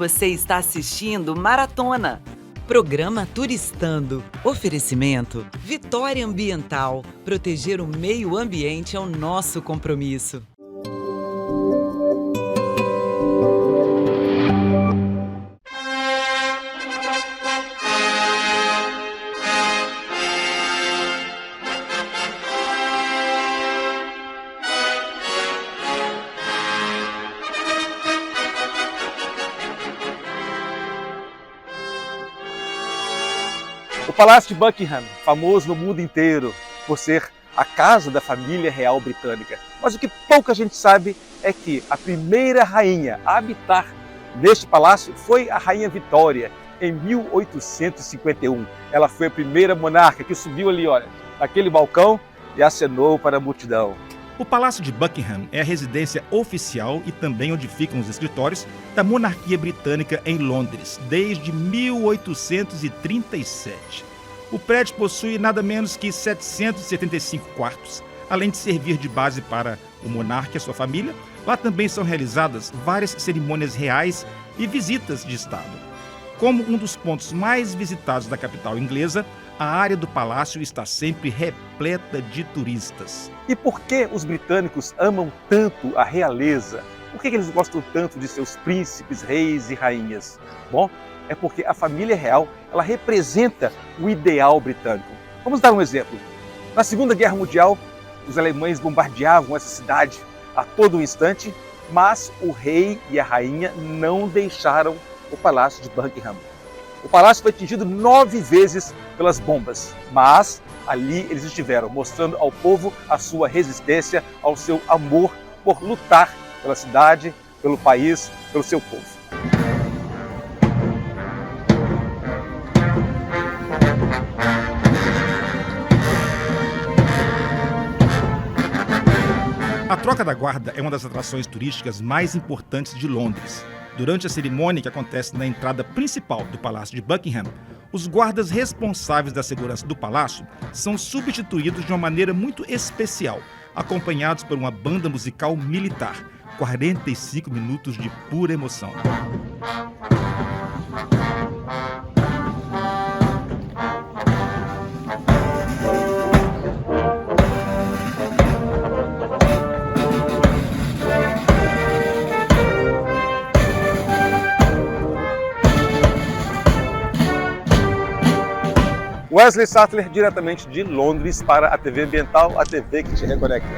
Você está assistindo Maratona. Programa Turistando. Oferecimento Vitória Ambiental. Proteger o meio ambiente é o nosso compromisso. O Palácio de Buckingham, famoso no mundo inteiro por ser a casa da família real britânica. Mas o que pouca gente sabe é que a primeira rainha a habitar neste palácio foi a Rainha Vitória, em 1851. Ela foi a primeira monarca que subiu ali, olha, naquele balcão e acenou para a multidão. O Palácio de Buckingham é a residência oficial e também onde ficam os escritórios da monarquia britânica em Londres, desde 1837. O prédio possui nada menos que 775 quartos, além de servir de base para o monarca e a sua família. Lá também são realizadas várias cerimônias reais e visitas de Estado. Como um dos pontos mais visitados da capital inglesa, a área do palácio está sempre repleta de turistas. E por que os britânicos amam tanto a realeza? Por que eles gostam tanto de seus príncipes, reis e rainhas? Bom, é porque a família real ela representa o ideal britânico. Vamos dar um exemplo. Na Segunda Guerra Mundial, os alemães bombardeavam essa cidade a todo instante, mas o rei e a rainha não deixaram o Palácio de Buckingham. O palácio foi atingido 9 vezes pelas bombas, mas ali eles estiveram, mostrando ao povo a sua resistência, ao seu amor por lutar pela cidade, pelo país, pelo seu povo. A troca da guarda é uma das atrações turísticas mais importantes de Londres. Durante a cerimônia que acontece na entrada principal do Palácio de Buckingham, os guardas responsáveis da segurança do palácio são substituídos de uma maneira muito especial, acompanhados por uma banda musical militar. 45 minutos de pura emoção. Wesley Sattler, diretamente de Londres para a TV Ambiental, a TV que te reconecta.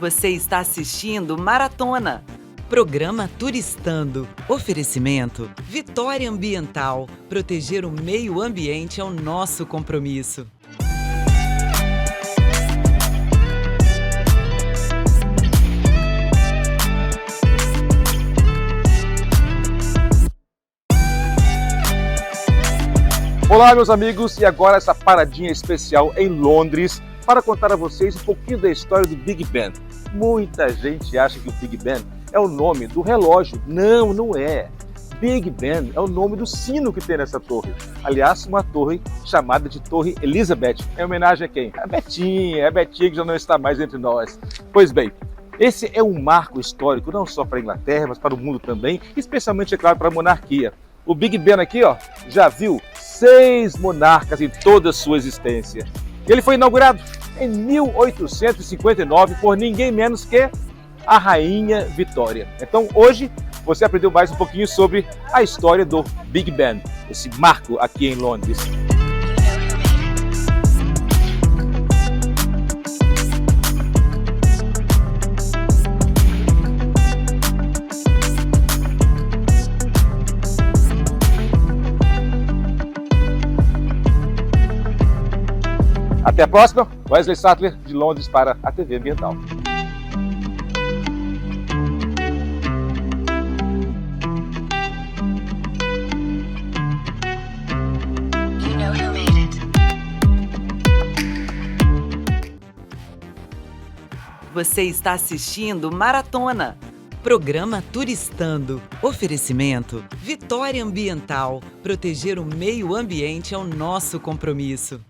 Você está assistindo Maratona. Programa Turistando. Oferecimento Vitória Ambiental. Proteger o meio ambiente é o nosso compromisso. Olá, meus amigos, e agora essa paradinha especial em Londres para contar a vocês um pouquinho da história do Big Ben. Muita gente acha que o Big Ben é o nome do relógio. Não, não é. Big Ben é o nome do sino que tem nessa torre. Aliás, uma torre chamada de Torre Elizabeth. É homenagem a quem? A Betinha que já não está mais entre nós. Pois bem, esse é um marco histórico não só para a Inglaterra, mas para o mundo também, especialmente, é claro, para a monarquia. O Big Ben aqui, ó, já viu 6 monarcas em toda a sua existência. Ele foi inaugurado em 1859 por ninguém menos que a Rainha Vitória. Então hoje você aprendeu mais um pouquinho sobre a história do Big Ben, esse marco aqui em Londres. Até a próxima, Wesley Sattler, de Londres para a TV Ambiental. Você está assistindo Maratona, programa Turistando. Oferecimento Vitória Ambiental. Proteger o meio ambiente é o nosso compromisso.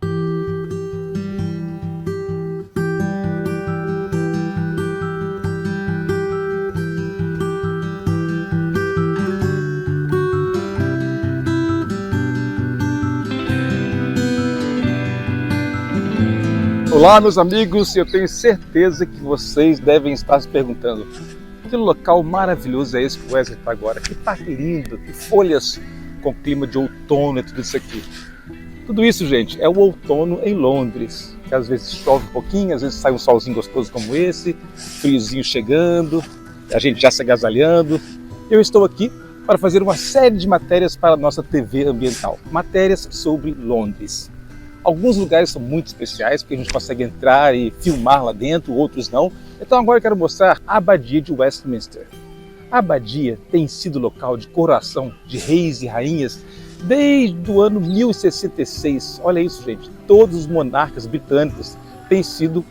Olá, meus amigos, eu tenho certeza que vocês devem estar se perguntando que local maravilhoso é esse que o Wesley está agora, que parque lindo, que folhas com clima de outono e tudo isso aqui. Tudo isso, gente, é o outono em Londres, que às vezes chove um pouquinho, às vezes sai um solzinho gostoso como esse, friozinho chegando, a gente já se agasalhando. Eu estou aqui para fazer uma série de matérias para a nossa TV ambiental, matérias sobre Londres. Alguns lugares são muito especiais, porque a gente consegue entrar e filmar lá dentro, outros não. Então agora eu quero mostrar a Abadia de Westminster. A Abadia tem sido local de coroação de reis e rainhas desde o ano 1066. Olha isso, gente. Todos os monarcas britânicos têm sido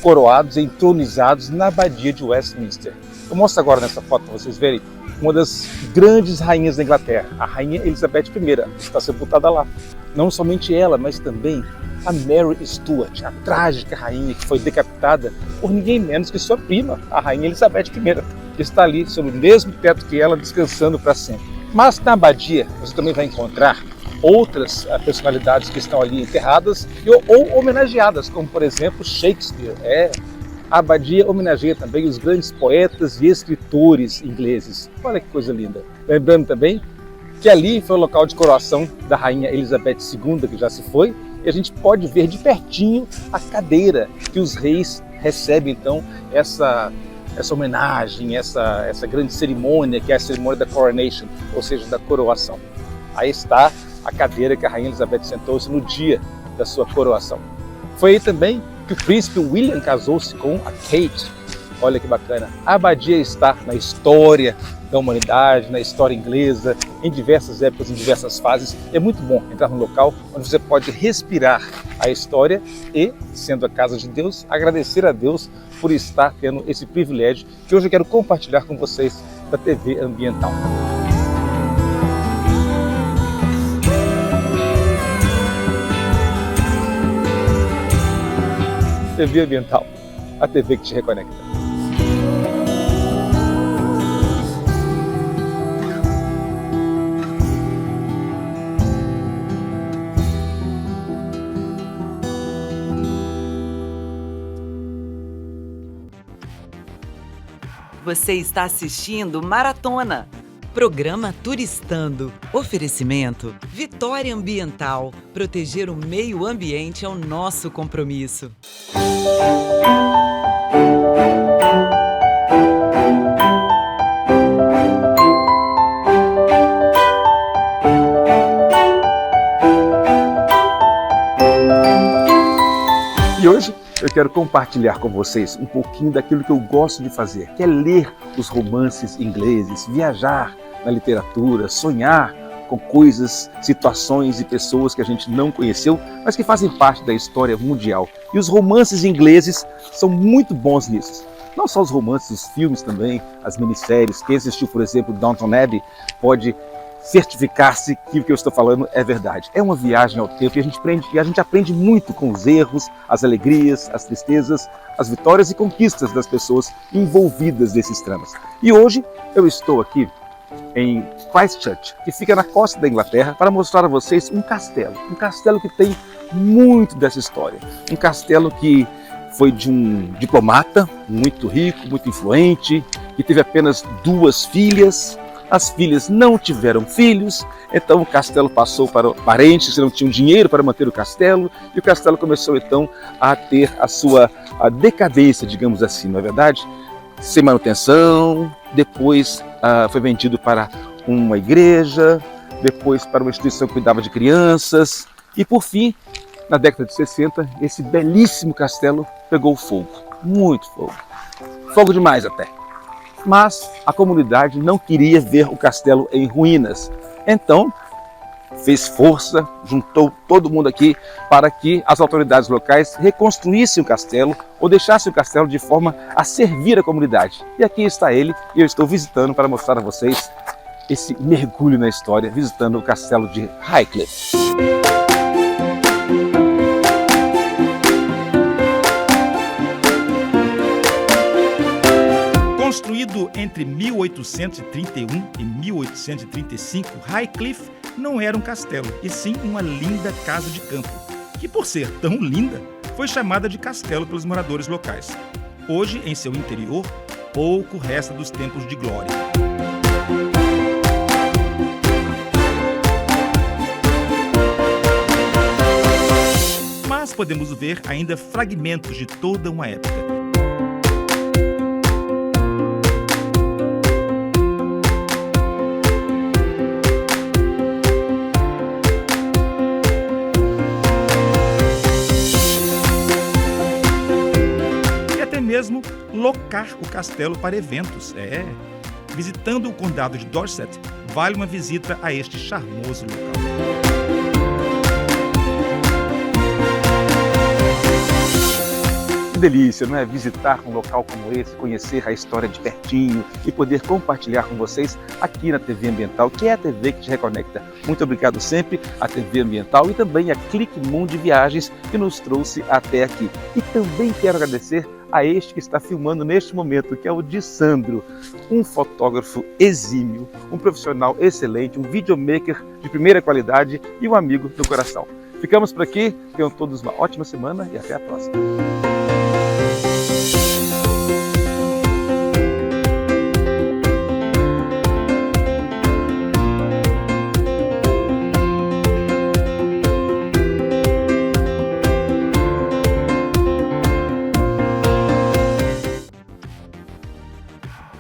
coroados e entronizados na Abadia de Westminster. Eu mostro agora nessa foto para vocês verem uma das grandes rainhas da Inglaterra, a Rainha Elizabeth I, está sepultada lá. Não somente ela, mas também a Mary Stuart, a trágica rainha que foi decapitada por ninguém menos que sua prima, a Rainha Elizabeth I, que está ali sob o mesmo teto que ela, descansando para sempre. Mas na Abadia você também vai encontrar outras personalidades que estão ali enterradas ou homenageadas, como por exemplo Shakespeare. A Abadia homenageia também os grandes poetas e escritores ingleses. Olha que coisa linda. Lembrando também que ali foi o local de coroação da Rainha Elizabeth II, que já se foi, e a gente pode ver de pertinho a cadeira que os reis recebem, então, essa homenagem, essa grande cerimônia, que é a cerimônia da coronation, ou seja, da coroação. Aí está a cadeira que a Rainha Elizabeth sentou-se no dia da sua coroação. Foi aí também que o príncipe William casou-se com a Kate. Olha que bacana. A Abadia está na história da humanidade, na história inglesa, em diversas épocas, em diversas fases. É muito bom entrar num local onde você pode respirar a história e, sendo a casa de Deus, agradecer a Deus por estar tendo esse privilégio que hoje eu quero compartilhar com vocês da TV Ambiental. TV Ambiental, a TV que te reconecta. Você está assistindo Maratona, programa Turistando. Oferecimento Vitória Ambiental. Proteger o meio ambiente é o nosso compromisso. E hoje eu quero compartilhar com vocês um pouquinho daquilo que eu gosto de fazer, que é ler os romances ingleses, viajar na literatura, sonhar com coisas, situações e pessoas que a gente não conheceu, mas que fazem parte da história mundial. E os romances ingleses são muito bons nisso. Não só os romances, os filmes também, as minisséries. Quem assistiu, por exemplo, Downton Abbey pode certificar-se que o que eu estou falando é verdade. É uma viagem ao tempo e a gente aprende muito com os erros, as alegrias, as tristezas, as vitórias e conquistas das pessoas envolvidas nesses tramas. E hoje eu estou aqui em Christchurch, que fica na costa da Inglaterra, para mostrar a vocês um castelo que tem muito dessa história. Um castelo que foi de um diplomata muito rico, muito influente, que teve apenas 2 filhas. As filhas não tiveram filhos, então o castelo passou para parentes que não tinham dinheiro para manter o castelo, e o castelo começou então a ter a sua decadência, digamos assim, não é verdade? Sem manutenção, depois foi vendido para uma igreja, depois para uma instituição que cuidava de crianças, e por fim, na década de 60, esse belíssimo castelo pegou fogo, muito fogo, fogo demais até. Mas a comunidade não queria ver o castelo em ruínas. Então, fez força, juntou todo mundo aqui para que as autoridades locais reconstruíssem o castelo ou deixassem o castelo de forma a servir a comunidade. E aqui está ele e eu estou visitando para mostrar a vocês esse mergulho na história, visitando o castelo de Highcliffe. Construído entre 1831 e 1835, Highcliffe não era um castelo, e sim uma linda casa de campo, que por ser tão linda, foi chamada de castelo pelos moradores locais. Hoje, em seu interior, pouco resta dos tempos de glória. Mas podemos ver ainda fragmentos de toda uma época. Mesmo locar o castelo para eventos. Visitando o condado de Dorset, vale uma visita a este charmoso local. Que delícia, não é? Visitar um local como esse, conhecer a história de pertinho e poder compartilhar com vocês aqui na TV Ambiental, que é a TV que te reconecta. Muito obrigado sempre à TV Ambiental e também a Clique Mundo Viagens que nos trouxe até aqui. E também quero agradecer a este que está filmando neste momento, que é o Dissandro, um fotógrafo exímio, um profissional excelente, um videomaker de primeira qualidade e um amigo do coração. Ficamos por aqui, tenham todos uma ótima semana e até a próxima.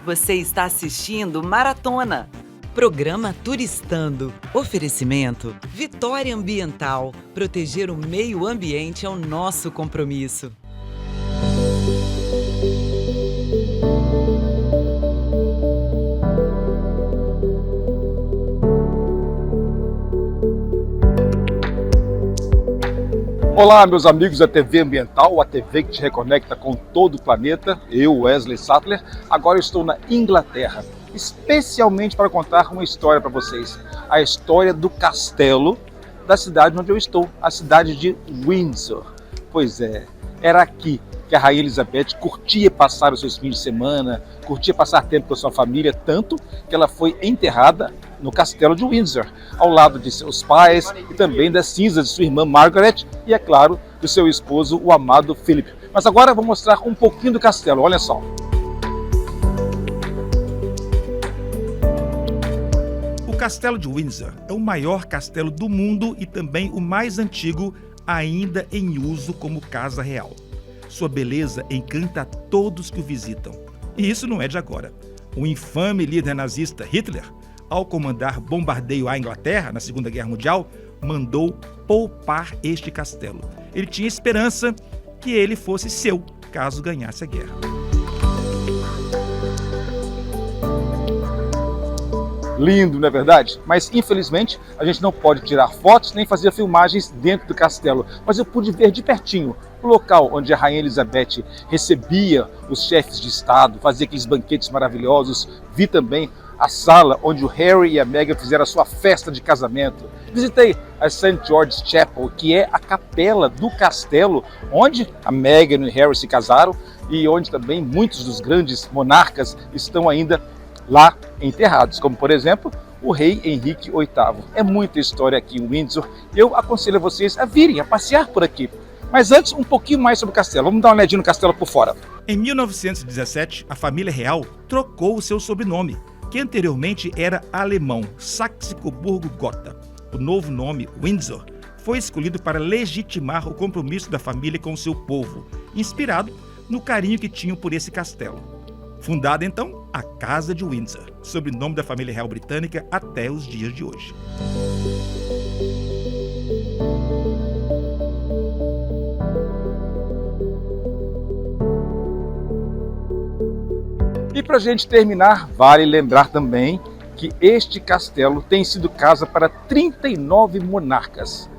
Você está assistindo Maratona, programa Turistando. Oferecimento Vitória Ambiental. Proteger o meio ambiente é o nosso compromisso. Olá, meus amigos da TV Ambiental, a TV que te reconecta com todo o planeta. Eu, Wesley Sattler, agora estou na Inglaterra, especialmente para contar uma história para vocês. A história do castelo da cidade onde eu estou, a cidade de Windsor. Pois é, era aqui que a Rainha Elizabeth curtia passar os seus fins de semana, curtia passar tempo com a sua família, tanto que ela foi enterrada no castelo de Windsor, ao lado de seus pais e também das cinzas de sua irmã Margaret e, é claro, do seu esposo, o amado Philip. Mas agora eu vou mostrar um pouquinho do castelo, olha só. O castelo de Windsor é o maior castelo do mundo e também o mais antigo ainda em uso como casa real. Sua beleza encanta a todos que o visitam. E isso não é de agora. O infame líder nazista Hitler, ao comandar bombardeio à Inglaterra na Segunda Guerra Mundial, mandou poupar este castelo. Ele tinha esperança que ele fosse seu, caso ganhasse a guerra. Lindo, não é verdade? Mas infelizmente a gente não pode tirar fotos nem fazer filmagens dentro do castelo. Mas eu pude ver de pertinho o local onde a Rainha Elizabeth recebia os chefes de Estado, fazia aqueles banquetes maravilhosos. Vi também a sala onde o Harry e a Meghan fizeram a sua festa de casamento. Visitei a St. George's Chapel, que é a capela do castelo onde a Meghan e o Harry se casaram e onde também muitos dos grandes monarcas estão ainda lá enterrados, como por exemplo o rei Henrique VIII. É muita história aqui em Windsor. Eu aconselho a vocês a virem, a passear por aqui. Mas antes, um pouquinho mais sobre o castelo. Vamos dar uma olhadinha no castelo por fora. Em 1917, a família real trocou o seu sobrenome, que anteriormente era alemão, Saxe-Coburgo-Gotha. O novo nome, Windsor, foi escolhido para legitimar o compromisso da família com o seu povo, inspirado no carinho que tinham por esse castelo. Fundada então a Casa de Windsor, sobrenome da família real britânica até os dias de hoje. E para a gente terminar, vale lembrar também que este castelo tem sido casa para 39 monarcas.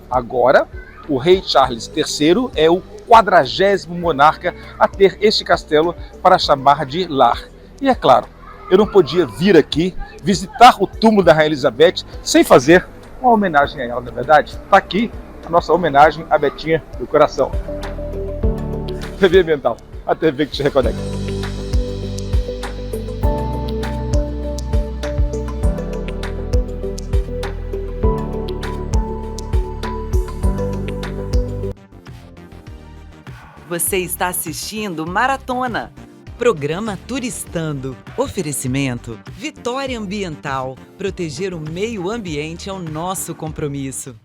Agora, o rei Charles III é o 40º monarca a ter este castelo para chamar de lar. E é claro, eu não podia vir aqui visitar o túmulo da Rainha Elizabeth sem fazer uma homenagem a ela, não é verdade? Está aqui a nossa homenagem à Betinha do coração. TV Ambiental, a TV que te reconecta. Você está assistindo Maratona, programa Turistando. Oferecimento Vitória Ambiental. Proteger o meio ambiente é o nosso compromisso.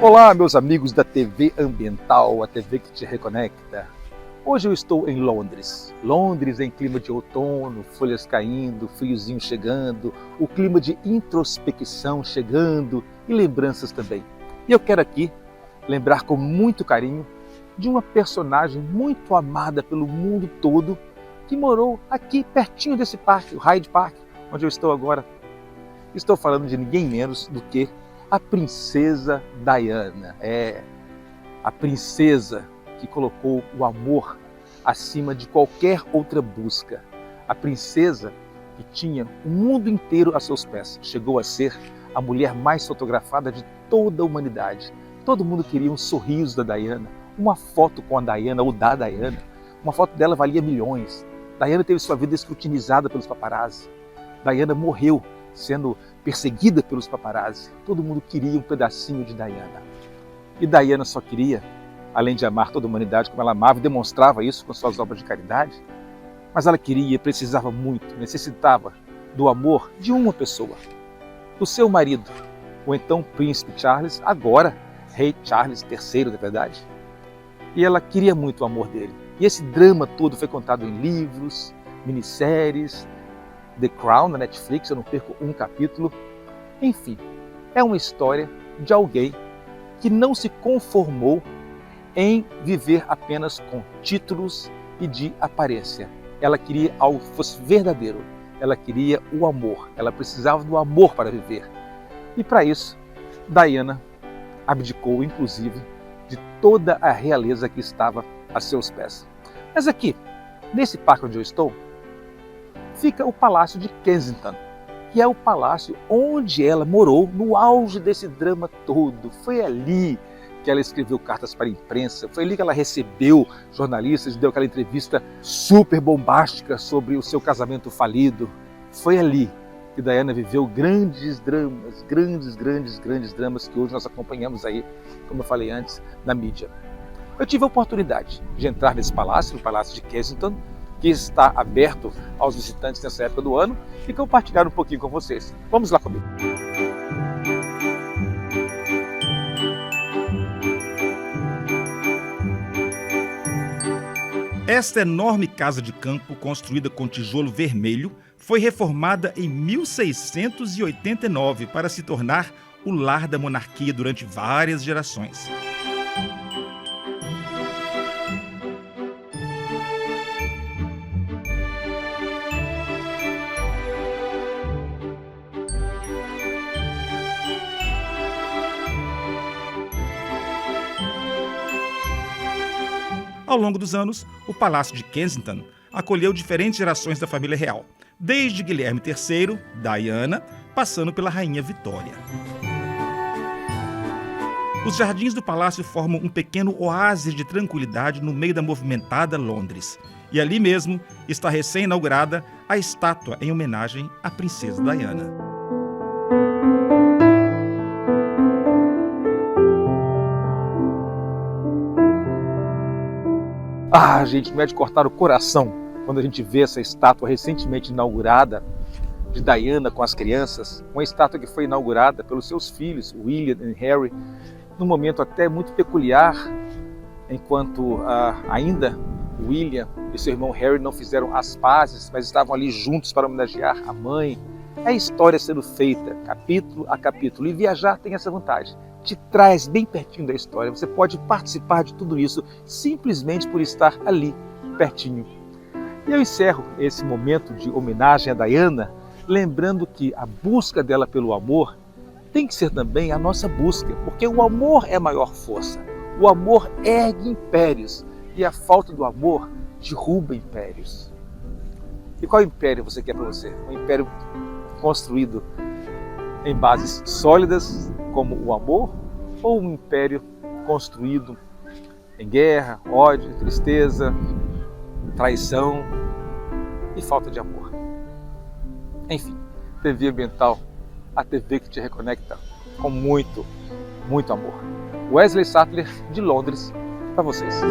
Olá, meus amigos da TV Ambiental, a TV que te reconecta. Hoje eu estou em Londres. Londres em clima de outono, folhas caindo, friozinho chegando, o clima de introspecção chegando e lembranças também. E eu quero aqui lembrar com muito carinho de uma personagem muito amada pelo mundo todo que morou aqui pertinho desse parque, o Hyde Park, onde eu estou agora. Estou falando de ninguém menos do que a princesa Diana. A princesa que colocou o amor acima de qualquer outra busca. A princesa que tinha o mundo inteiro a seus pés. Chegou a ser a mulher mais fotografada de toda a humanidade. Todo mundo queria um sorriso da Diana, uma foto com a Diana ou da Diana. Uma foto dela valia milhões. Diana teve sua vida escrutinizada pelos paparazzi. Diana morreu sendo perseguida pelos paparazzi. Todo mundo queria um pedacinho de Diana. E Diana só queria, além de amar toda a humanidade como ela amava e demonstrava isso com suas obras de caridade, mas ela queria, precisava muito, necessitava do amor de uma pessoa, do seu marido, o então príncipe Charles, agora rei Charles III, na verdade. E ela queria muito o amor dele. E esse drama todo foi contado em livros, minisséries, The Crown, na Netflix, eu não perco um capítulo. Enfim, é uma história de alguém que não se conformou em viver apenas com títulos e de aparência. Ela queria algo que fosse verdadeiro. Ela queria o amor. Ela precisava do amor para viver. E para isso, Diana abdicou, inclusive, de toda a realeza que estava a seus pés. Mas aqui, nesse parque onde eu estou, fica o Palácio de Kensington, que é o palácio onde ela morou no auge desse drama todo. Foi ali que ela escreveu cartas para a imprensa, foi ali que ela recebeu jornalistas e deu aquela entrevista super bombástica sobre o seu casamento falido. Foi ali que Diana viveu grandes dramas, grandes dramas que hoje nós acompanhamos aí, como eu falei antes, na mídia. Eu tive a oportunidade de entrar nesse palácio, no Palácio de Kensington, que está aberto aos visitantes nessa época do ano, e compartilhar um pouquinho com vocês. Vamos lá comigo. Esta enorme casa de campo, construída com tijolo vermelho, foi reformada em 1689 para se tornar o lar da monarquia durante várias gerações. Ao longo dos anos, o Palácio de Kensington acolheu diferentes gerações da família real, desde Guilherme III, Diana, passando pela Rainha Vitória. Os jardins do palácio formam um pequeno oásis de tranquilidade no meio da movimentada Londres. E ali mesmo está recém-inaugurada a estátua em homenagem à princesa Diana. Gente, não é de cortar o coração quando a gente vê essa estátua recentemente inaugurada de Diana com as crianças, uma estátua que foi inaugurada pelos seus filhos, William e Harry, num momento até muito peculiar, enquanto ainda William e seu irmão Harry não fizeram as pazes, mas estavam ali juntos para homenagear a mãe É história sendo feita, capítulo a capítulo, e viajar tem essa vantagem. Te traz bem pertinho da história, você pode participar de tudo isso simplesmente por estar ali, pertinho. E eu encerro esse momento de homenagem a Diana, lembrando que a busca dela pelo amor tem que ser também a nossa busca, porque o amor é a maior força. O amor ergue impérios e a falta do amor derruba impérios. E qual império você quer para você? Um império construído em bases sólidas, como o amor, ou um império construído em guerra, ódio, tristeza, traição e falta de amor? Enfim, TV Ambiental, a TV que te reconecta com muito, muito amor. Wesley Sattler, de Londres, para vocês.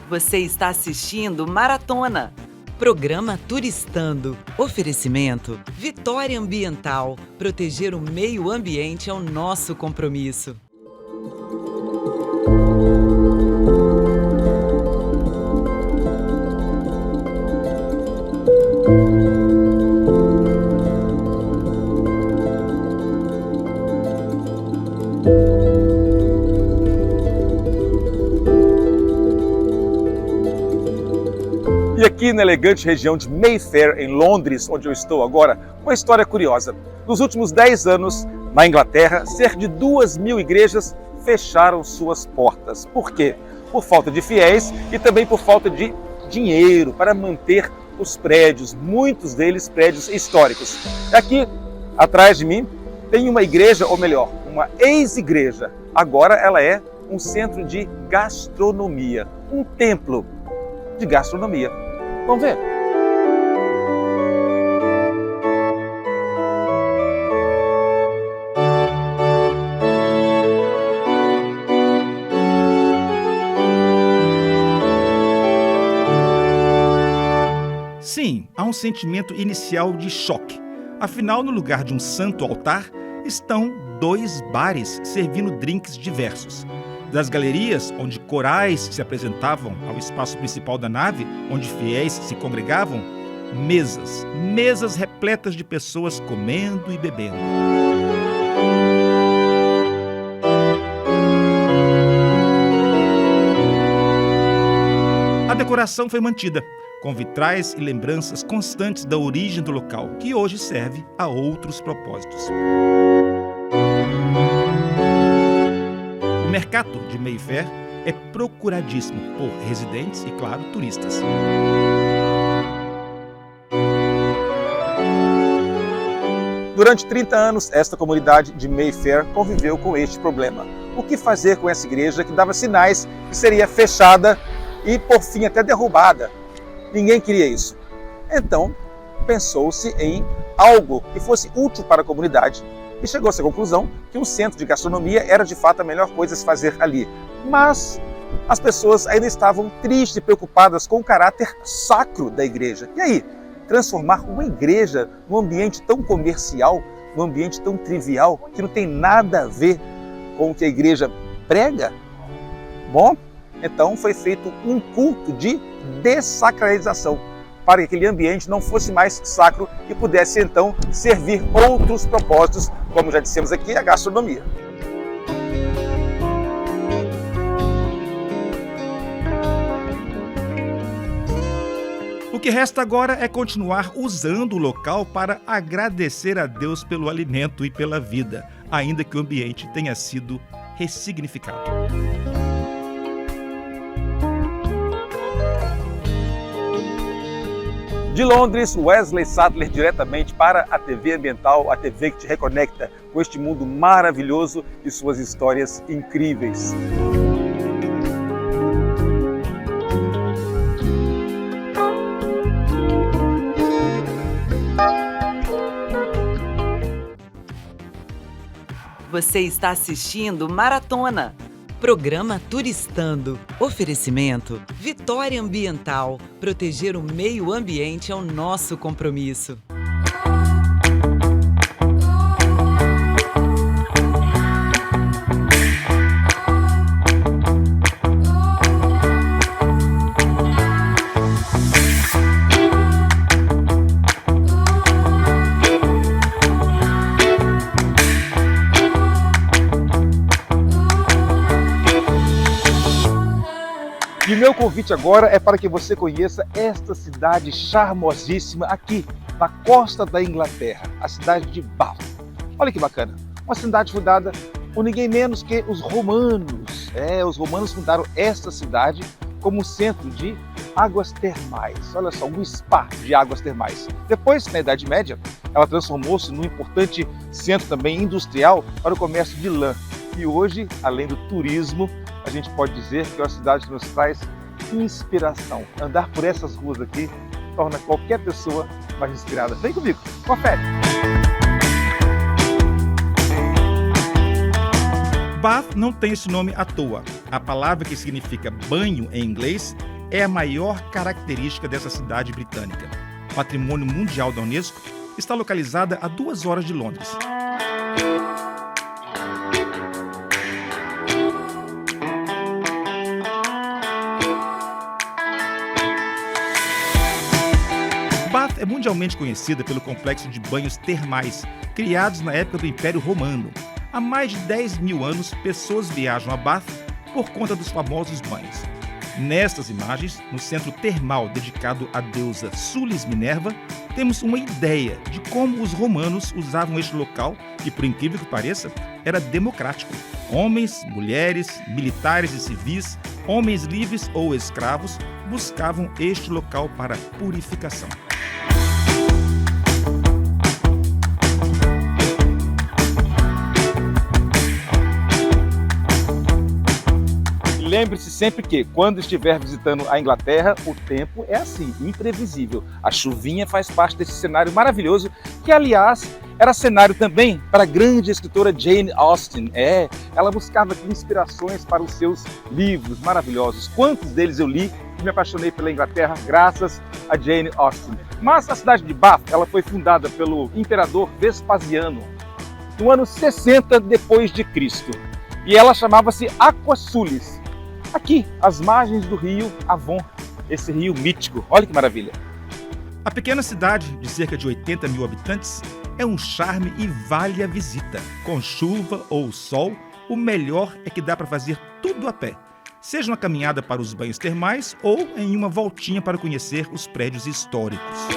Você está assistindo Maratona, programa Turistando. Oferecimento Vitória Ambiental. Proteger o meio ambiente é o nosso compromisso. E aqui na elegante região de Mayfair, em Londres, onde eu estou agora, uma história curiosa. Nos últimos 10 anos, na Inglaterra, cerca de 2.000 igrejas fecharam suas portas. Por quê? Por falta de fiéis e também por falta de dinheiro para manter os prédios, muitos deles prédios históricos. Aqui, atrás de mim, tem uma igreja, ou melhor, uma ex-igreja. Agora ela é um centro de gastronomia, um templo de gastronomia. Vamos ver? Sim, há um sentimento inicial de choque. Afinal, no lugar de um santo altar, estão 2 bares servindo drinks diversos. Das galerias, onde corais se apresentavam, ao espaço principal da nave, onde fiéis se congregavam, mesas repletas de pessoas comendo e bebendo. A decoração foi mantida, com vitrais e lembranças constantes da origem do local, que hoje serve a outros propósitos. O mercado de Mayfair é procuradíssimo por residentes e, claro, turistas. Durante 30 anos, esta comunidade de Mayfair conviveu com este problema. O que fazer com essa igreja que dava sinais que seria fechada e, por fim, até derrubada? Ninguém queria isso. Então, pensou-se em algo que fosse útil para a comunidade e chegou-se à conclusão que um centro de gastronomia era de fato a melhor coisa a se fazer ali. Mas as pessoas ainda estavam tristes e preocupadas com o caráter sacro da igreja. E aí, transformar uma igreja num ambiente tão comercial, num ambiente tão trivial, que não tem nada a ver com o que a igreja prega? Bom, então foi feito um culto de dessacralização, para que aquele ambiente não fosse mais sacro e pudesse então servir outros propósitos, como já dissemos aqui, a gastronomia. O que resta agora é continuar usando o local para agradecer a Deus pelo alimento e pela vida, ainda que o ambiente tenha sido ressignificado. De Londres, Wesley Sattler, diretamente para a TV Ambiental, a TV que te reconecta com este mundo maravilhoso e suas histórias incríveis. Você está assistindo Maratona, Programa Turistando. Oferecimento Vitória Ambiental. Proteger o meio ambiente é o nosso compromisso. E o meu convite agora é para que você conheça esta cidade charmosíssima aqui, na costa da Inglaterra, a cidade de Bath. Olha que bacana, uma cidade fundada por ninguém menos que os romanos. Os romanos fundaram esta cidade como centro de águas termais. Olha só, um spa de águas termais. Depois, na Idade Média, ela transformou-se num importante centro também industrial para o comércio de lã. E hoje, além do turismo, a gente pode dizer que é uma cidade que nos traz inspiração. Andar por essas ruas aqui torna qualquer pessoa mais inspirada. Vem comigo, confere! Bath não tem esse nome à toa. A palavra que significa banho em inglês é a maior característica dessa cidade britânica. Patrimônio Mundial da Unesco, está localizada a 2 horas de Londres. Bath é mundialmente conhecida pelo complexo de banhos termais, criados na época do Império Romano. Há mais de 10 mil anos, pessoas viajam a Bath por conta dos famosos banhos. Nestas imagens, no centro termal dedicado à deusa Sulis Minerva, temos uma ideia de como os romanos usavam este local, que, por incrível que pareça, era democrático. Homens, mulheres, militares e civis, homens livres ou escravos, buscavam este local para purificação. Lembre-se sempre que, quando estiver visitando a Inglaterra, o tempo é assim, imprevisível. A chuvinha faz parte desse cenário maravilhoso, que, aliás, era cenário também para a grande escritora Jane Austen. Ela buscava aqui inspirações para os seus livros maravilhosos. Quantos deles eu li e me apaixonei pela Inglaterra graças a Jane Austen. Mas a cidade de Bath, ela foi fundada pelo imperador Vespasiano no ano 60 depois de Cristo. E ela chamava-se Aqua Sulis. Aqui, às margens do rio Avon, esse rio mítico. Olha que maravilha! A pequena cidade, de cerca de 80 mil habitantes, é um charme e vale a visita. Com chuva ou sol, o melhor é que dá para fazer tudo a pé. Seja uma caminhada para os banhos termais ou em uma voltinha para conhecer os prédios históricos.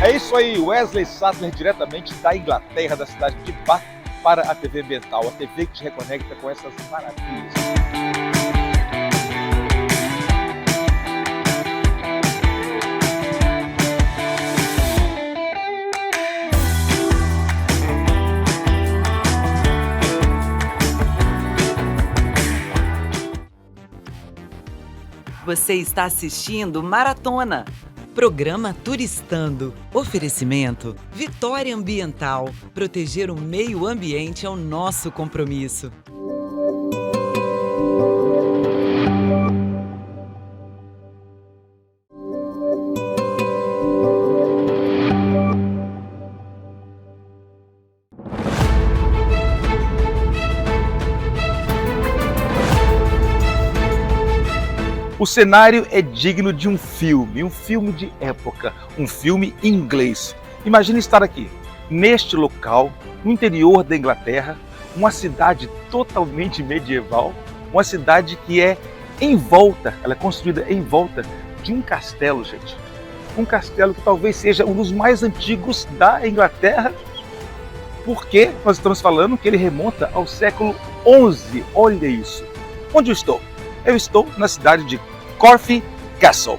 É isso aí, Wesley Sattler, diretamente da Inglaterra, da cidade de Bath, para a TV Ambiental, a TV que te reconecta com essas maravilhas. Você está assistindo Maratona. Programa Turistando. Oferecimento Vitória Ambiental. Proteger o meio ambiente é o nosso compromisso. O cenário é digno de um filme de época, um filme inglês. Imagine estar aqui, neste local, no interior da Inglaterra, uma cidade totalmente medieval, uma cidade que é ela é construída em volta de um castelo, gente. Um castelo que talvez seja um dos mais antigos da Inglaterra, porque nós estamos falando que ele remonta ao século XI. Olha isso. Onde eu estou? Eu estou na cidade de Corfe Castle.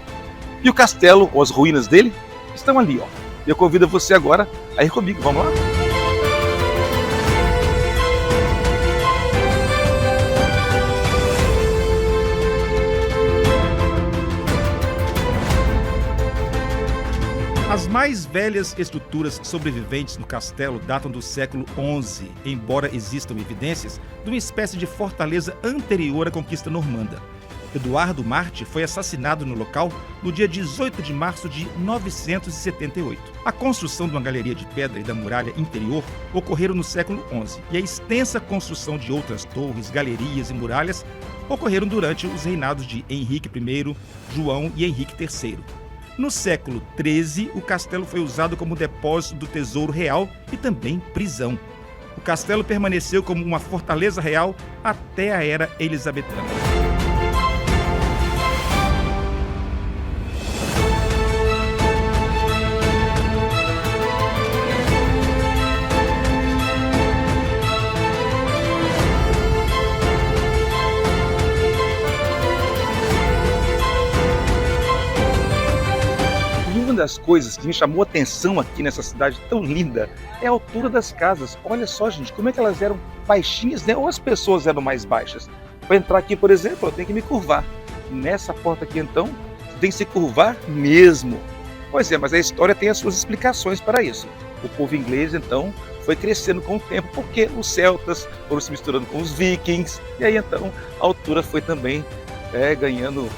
E o castelo, ou as ruínas dele, estão ali, ó. Eu convido você agora a ir comigo. Vamos lá? mais velhas estruturas sobreviventes no castelo datam do século XI, embora existam evidências de uma espécie de fortaleza anterior à conquista normanda. Eduardo Marte foi assassinado no local no dia 18 de março de 978. A construção de uma galeria de pedra e da muralha interior ocorreram no século XI, e a extensa construção de outras torres, galerias e muralhas ocorreram durante os reinados de Henrique I, João e Henrique III. No século XIII, o castelo foi usado como depósito do tesouro real e também prisão. O castelo permaneceu como uma fortaleza real até a era elisabetana. Uma das coisas que me chamou a atenção aqui nessa cidade tão linda é a altura das casas. Olha só, gente, como é que elas eram baixinhas, né? Ou as pessoas eram mais baixas. Para entrar aqui, por exemplo, eu tenho que me curvar. Nessa porta aqui, então, tem que se curvar mesmo. Pois é, mas a história tem as suas explicações para isso. O povo inglês, então, foi crescendo com o tempo, porque os celtas foram se misturando com os vikings, e aí, então, a altura foi também ganhando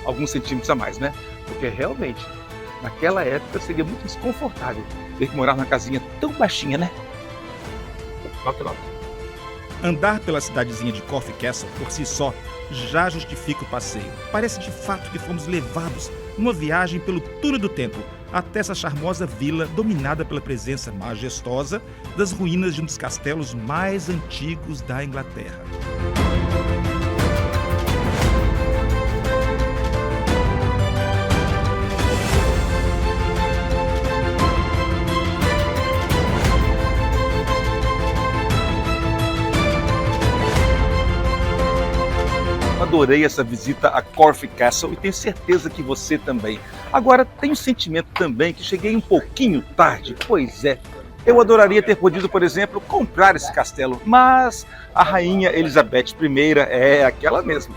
alguns centímetros a mais, né? Porque realmente, naquela época seria muito desconfortável ter que morar numa casinha tão baixinha, né? Andar pela cidadezinha de Corfe Castle por si só já justifica o passeio. Parece de fato que fomos levados numa viagem pelo túnel do tempo até essa charmosa vila dominada pela presença majestosa das ruínas de um dos castelos mais antigos da Inglaterra. Adorei essa visita a Corfe Castle e tenho certeza que você também. Agora, tenho um sentimento também que cheguei um pouquinho tarde. Pois é, eu adoraria ter podido, por exemplo, comprar esse castelo, mas a rainha Elizabeth I é aquela mesma.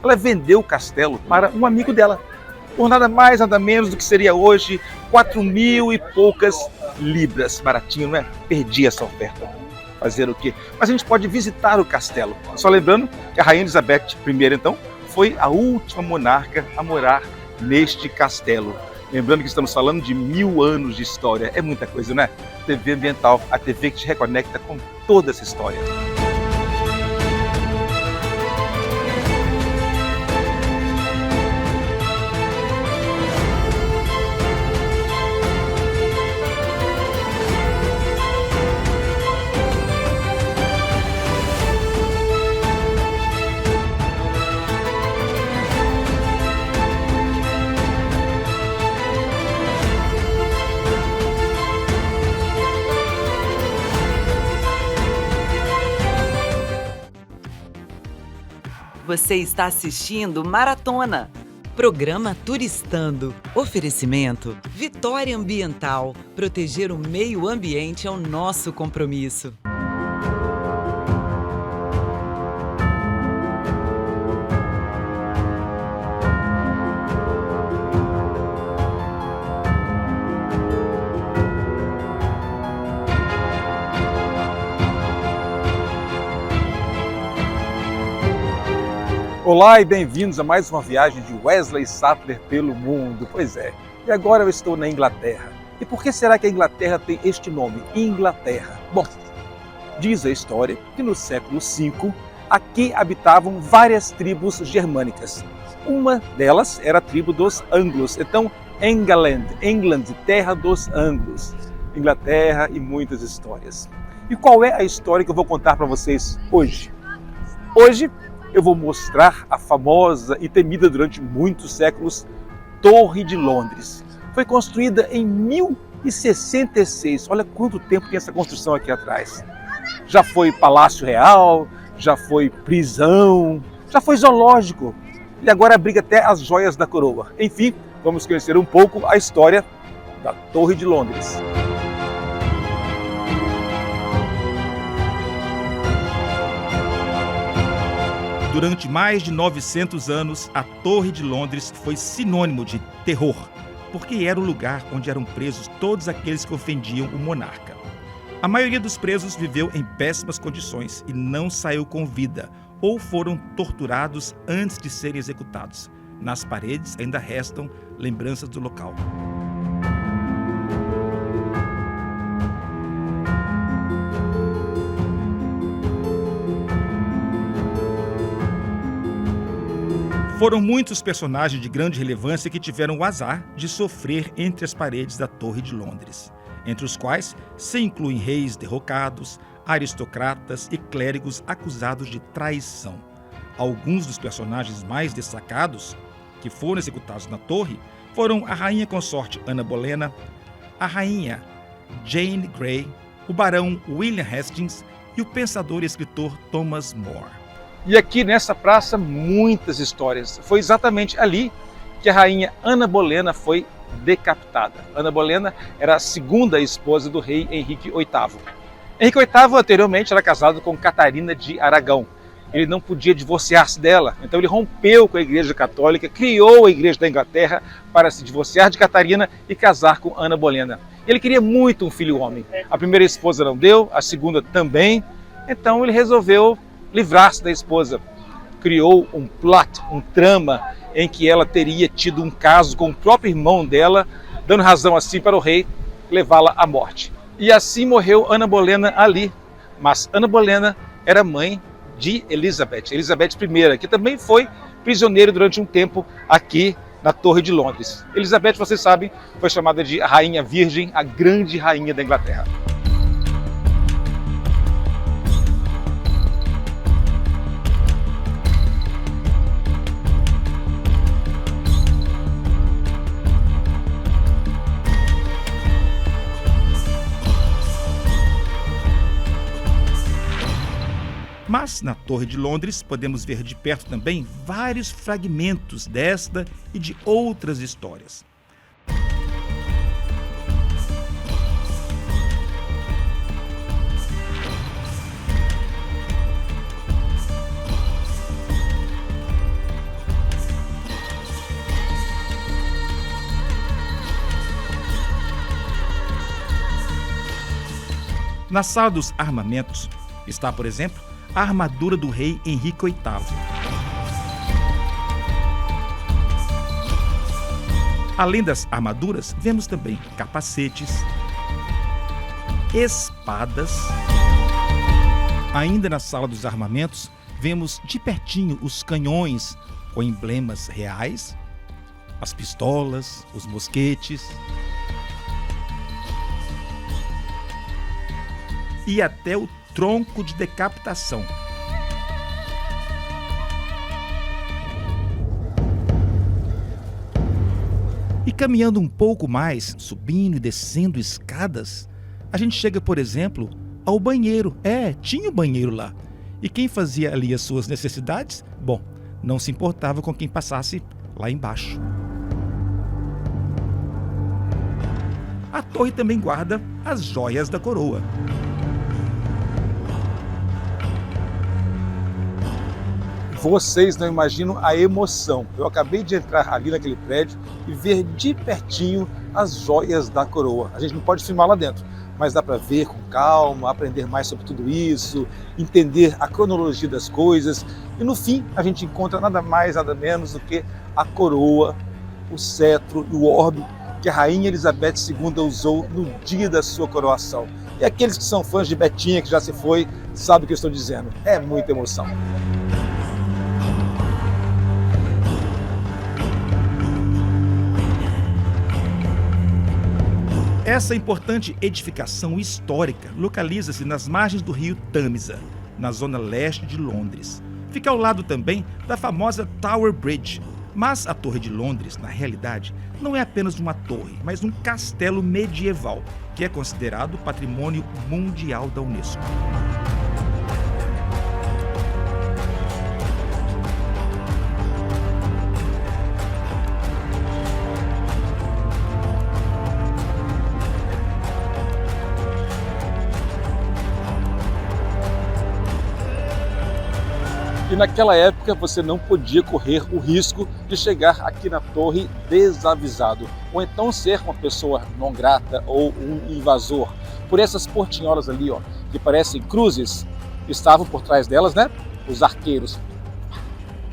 Ela vendeu o castelo para um amigo dela, por nada mais, nada menos do que seria hoje 4.000 e poucas libras. Baratinho, não é? Perdi essa oferta. Fazer o quê? Mas a gente pode visitar o castelo. Só lembrando que a rainha Elizabeth I, então, foi a última monarca a morar neste castelo. Lembrando que estamos falando de 1000 anos de história. É muita coisa, né? TV Ambiental, a TV que te reconecta com toda essa história. Você está assistindo Maratona, programa Turistando. Oferecimento Vitória Ambiental. Proteger o meio ambiente é o nosso compromisso. Olá e bem-vindos a mais uma viagem de Wesley Sattler pelo mundo. Pois é, e agora eu estou na Inglaterra. E por que será que a Inglaterra tem este nome, Inglaterra? Bom, diz a história que no século V aqui habitavam várias tribos germânicas. Uma delas era a tribo dos anglos, então England, terra dos anglos. Inglaterra e muitas histórias. E qual é a história que eu vou contar para vocês hoje? Hoje eu vou mostrar a famosa e temida durante muitos séculos Torre de Londres. Foi construída em 1066. Olha quanto tempo tem essa construção aqui atrás. Já foi Palácio Real, já foi prisão, já foi zoológico. E agora abriga até as joias da coroa. Enfim, vamos conhecer um pouco a história da Torre de Londres. Durante mais de 900 anos, a Torre de Londres foi sinônimo de terror. porque era o lugar onde eram presos todos aqueles que ofendiam o monarca. A maioria dos presos viveu em péssimas condições e não saiu com vida, ou foram torturados antes de serem executados. Nas paredes ainda restam lembranças do local. Foram muitos personagens de grande relevância que tiveram o azar de sofrer entre as paredes da Torre de Londres, entre os quais se incluem reis derrocados, aristocratas e clérigos acusados de traição. Alguns dos personagens mais destacados que foram executados na torre foram a rainha consorte Ana Bolena, a rainha Jane Grey, o barão William Hastings e o pensador e escritor Thomas More. E aqui nessa praça, muitas histórias. Foi exatamente ali que a rainha Ana Bolena foi decapitada. Ana Bolena era a segunda esposa do rei Henrique VIII. Henrique VIII anteriormente era casado com Catarina de Aragão. Ele não podia divorciar-se dela, então ele rompeu com a Igreja Católica, criou a Igreja da Inglaterra para se divorciar de Catarina e casar com Ana Bolena. Ele queria muito um filho homem. A primeira esposa não deu, a segunda também, então ele resolveu livrar-se da esposa. Criou um plot, um trama, em que ela teria tido um caso com o próprio irmão dela, dando razão assim para o rei levá-la à morte. E assim morreu Ana Bolena ali. Mas Ana Bolena era mãe de Elizabeth I, que também foi prisioneira durante um tempo aqui na Torre de Londres. Elizabeth, vocês sabem, foi chamada de Rainha Virgem, a grande rainha da Inglaterra. Mas na Torre de Londres podemos ver de perto também vários fragmentos desta e de outras histórias. Na sala dos armamentos está, por exemplo, a armadura do rei Henrique VIII. Além das armaduras, vemos também capacetes, espadas. Ainda na sala dos armamentos, vemos de pertinho os canhões com emblemas reais, as pistolas, os mosquetes e até o tronco de decapitação. E caminhando um pouco mais, subindo e descendo escadas, a gente chega, por exemplo, ao banheiro. Tinha um banheiro lá. E quem fazia ali as suas necessidades? Bom, não se importava com quem passasse lá embaixo. A torre também guarda as joias da coroa. Vocês não imaginam a emoção. Eu acabei de entrar ali naquele prédio e ver de pertinho as joias da coroa. A gente não pode filmar lá dentro, mas dá para ver com calma, aprender mais sobre tudo isso, entender a cronologia das coisas. E no fim, a gente encontra nada mais, nada menos do que a coroa, o cetro e o orbe que a rainha Elizabeth II usou no dia da sua coroação. E aqueles que são fãs de Betinha, que já se foi, sabem o que eu estou dizendo. É muita emoção. Essa importante edificação histórica localiza-se nas margens do rio Tâmisa, na zona leste de Londres. Fica ao lado também da famosa Tower Bridge. Mas a Torre de Londres, na realidade, não é apenas uma torre, mas um castelo medieval, que é considerado Patrimônio Mundial da Unesco. E naquela época você não podia correr o risco de chegar aqui na torre desavisado, ou então ser uma pessoa não grata ou um invasor. Por essas portinholas ali, ó, que parecem cruzes, estavam por trás delas, né? Os arqueiros,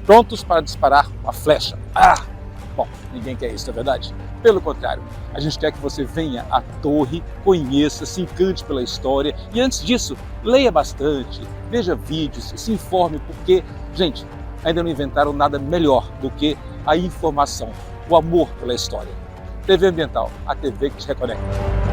prontos para disparar uma flecha. Bom, ninguém quer isso, não é verdade? Pelo contrário, a gente quer que você venha à torre, conheça, se encante pela história e antes disso, leia bastante, veja vídeos, se informe, porque, gente, ainda não inventaram nada melhor do que a informação, o amor pela história. TV Ambiental, a TV que te reconecta.